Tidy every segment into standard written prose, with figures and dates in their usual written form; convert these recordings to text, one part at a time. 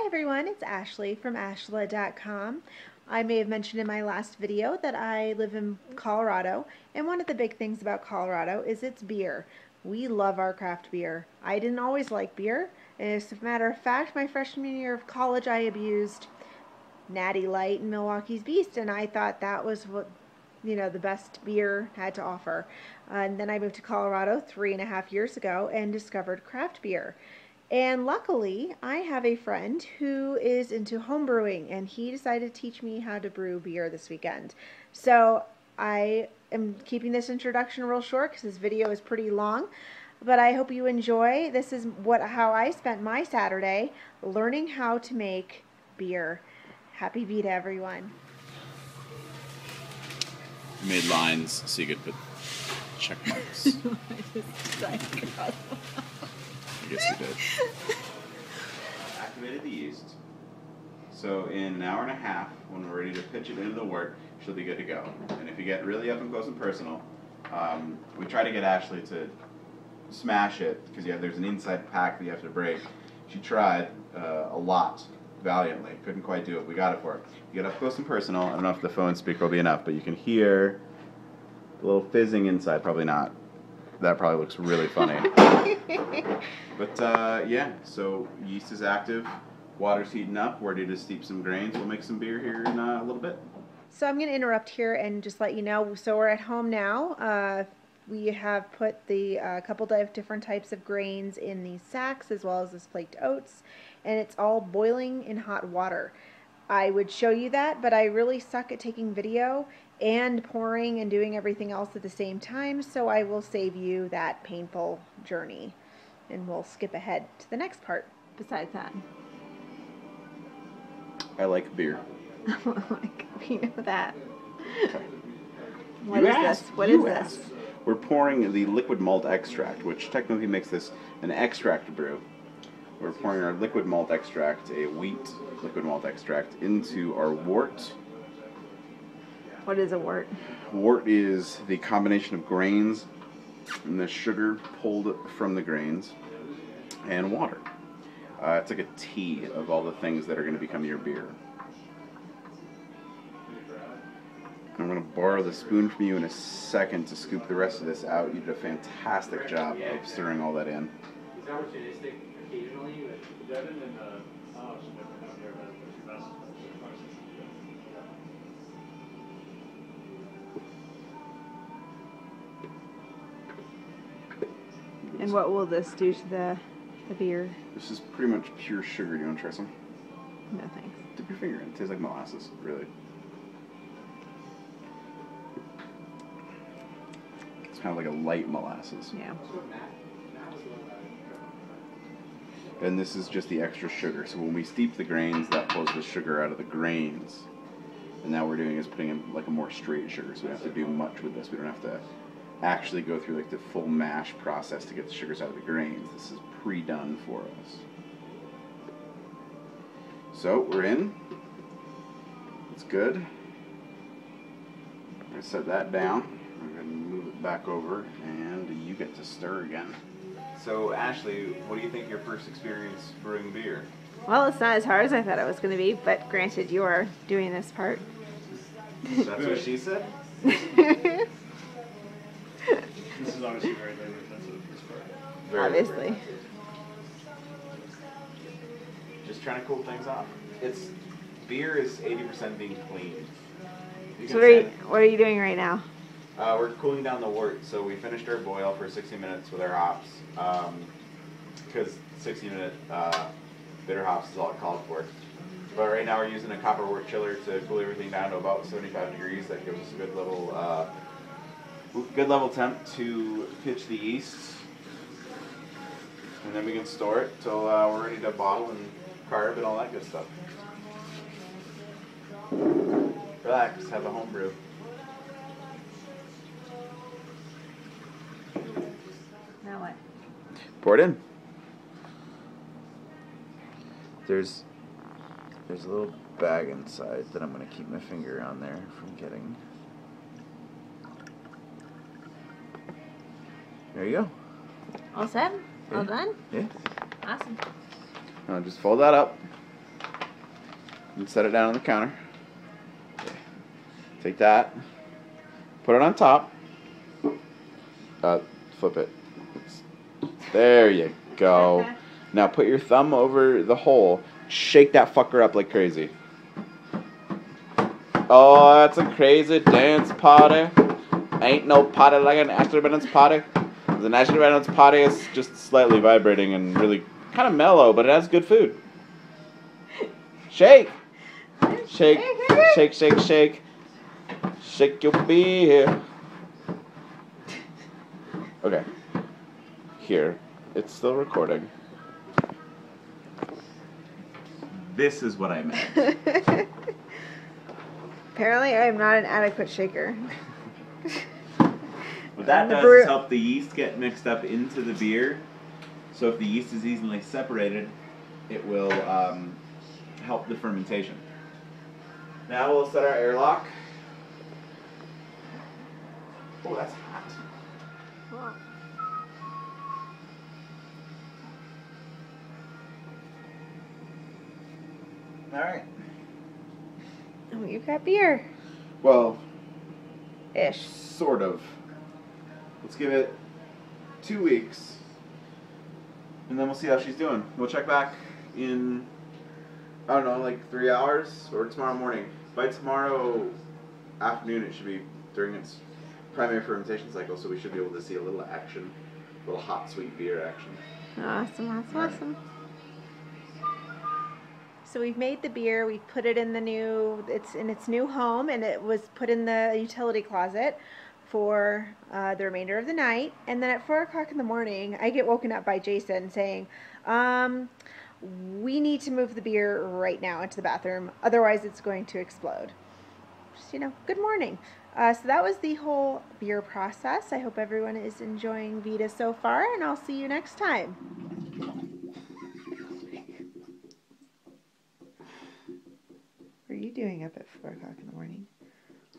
Hi everyone, it's Ashley from ashla.com. I may have mentioned in my last video that I live in Colorado, and one of the big things about Colorado is its beer. We love our craft beer. I didn't always like beer. As a matter of fact, my freshman year of college I abused Natty Light and Milwaukee's Beast, and I thought that was what the best beer had to offer. And then I moved to Colorado 3.5 years ago and discovered craft beer. And luckily, I have a friend who is into home brewing, and he decided to teach me how to brew beer this weekend. So I am keeping this introduction real short because this video is pretty long, but I hope you enjoy. This is how I spent my Saturday learning how to make beer. Happy VEDA, everyone. You made lines so you could put check marks. I guess you did. Activated the yeast. So in an hour and a half, when we're ready to pitch it into the wort, she'll be good to go. And if you get really up and close and personal, we try to get Ashley to smash it because there's an inside pack that you have to break. She tried a lot, valiantly. Couldn't quite do it. We got it for her. You get up close and personal. I don't know if the phone speaker will be enough, but you can hear a little fizzing inside. Probably not. That probably looks really funny. But yeah, so yeast is active, water's heating up, we're ready to steep some grains. We'll make some beer here in a little bit. So I'm going to interrupt here and just let you know, so we're at home now. We have put the couple of different types of grains in these sacks as well as this flaked oats, and it's all boiling in hot water. I would show you that, but I really suck at taking video and pouring and doing everything else at the same time, so I will save you that painful journey, and we'll skip ahead to the next part besides that. I like beer. You know that. What is this? What is this? We're pouring the liquid malt extract, which technically makes this an extract brew. We're pouring our liquid malt extract, a wheat liquid malt extract, into our wort. What is a wort? Wort is the combination of grains and the sugar pulled from the grains and water. It's like a tea of all the things that are going to become your beer. I'm going to borrow the spoon from you in a second to scoop the rest of this out. You did a fantastic job of stirring all that in. It's opportunistic occasionally, but Devin and And what will this do to the beer? This is pretty much pure sugar. Do you want to try some? No thanks. Dip your finger in. It tastes like molasses, really. It's kind of like a light molasses. Yeah. And this is just the extra sugar. So when we steep the grains, that pulls the sugar out of the grains. And now what we're doing is putting in like a more straight sugar, so we don't have to do much with this. We don't have to actually go through like the full mash process to get the sugars out of the grains. This is pre-done for us. So we're in. It's good. I'm going to set that down. We're going to move it back over, and you get to stir again. So Ashley, what do you think your first experience brewing beer? Well, it's not as hard as I thought it was going to be, but granted, you are doing this part. That's what she said? this is obviously very labor intensive, this part. Obviously. Just trying to cool things off. Beer is 80% being cleaned. So what are you doing right now? We're cooling down the wort. So we finished our boil for 60 minutes with our hops. Because 60-minute bitter hops is all it called for. But right now we're using a copper wort chiller to cool everything down to about 75 degrees. That gives us a good level temp to pitch the yeast. And then we can store it till we're ready to bottle and carb and all that good stuff. Relax, have a home brew. Now what? Pour it in. There's a little bag inside that I'm going to keep my finger on there from getting. There you go. All set? Yeah. All done? Yeah. Awesome. Now just fold that up. and set it down on the counter. Take that, put it on top. Flip it. There you go. Now put your thumb over the hole. Shake that fucker up like crazy. Oh, that's a crazy dance party. Ain't no party like an Ashley Bennett's party. The Ashley Bennett's party is just slightly vibrating and really kind of mellow, but it has good food. Shake! Shake, shake, shake, shake. Shake your beer. Okay. Here. It's still recording. This is what I meant. Apparently, I am not an adequate shaker. What that does is help the yeast get mixed up into the beer. So if the yeast is easily separated, it will help the fermentation. Now we'll set our airlock. Oh, that's hot. Wow. All right. Oh, you've got beer. Well, Ish. sort of. Let's give it 2 weeks, and then we'll see how she's doing. We'll check back in, I don't know, like 3 hours or tomorrow morning. By tomorrow afternoon, it should be during its primary fermentation cycle, so we should be able to see a little action, a little hot, sweet beer action. Awesome, awesome, awesome. So we've made the beer, we've put it in it's in its new home, and it was put in the utility closet for the remainder of the night. And then at 4 o'clock in the morning, I get woken up by Jason saying, we need to move the beer right now into the bathroom, otherwise it's going to explode. Just, good morning. So that was the whole beer process. I hope everyone is enjoying VEDA so far, and I'll see you next time. What are you doing up at 4 o'clock in the morning?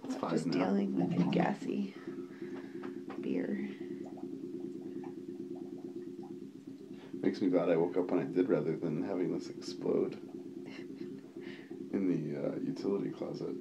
It's 5 Just now. dealing with a gassy beer. Makes me glad I woke up when I did rather than having this explode in the utility closet.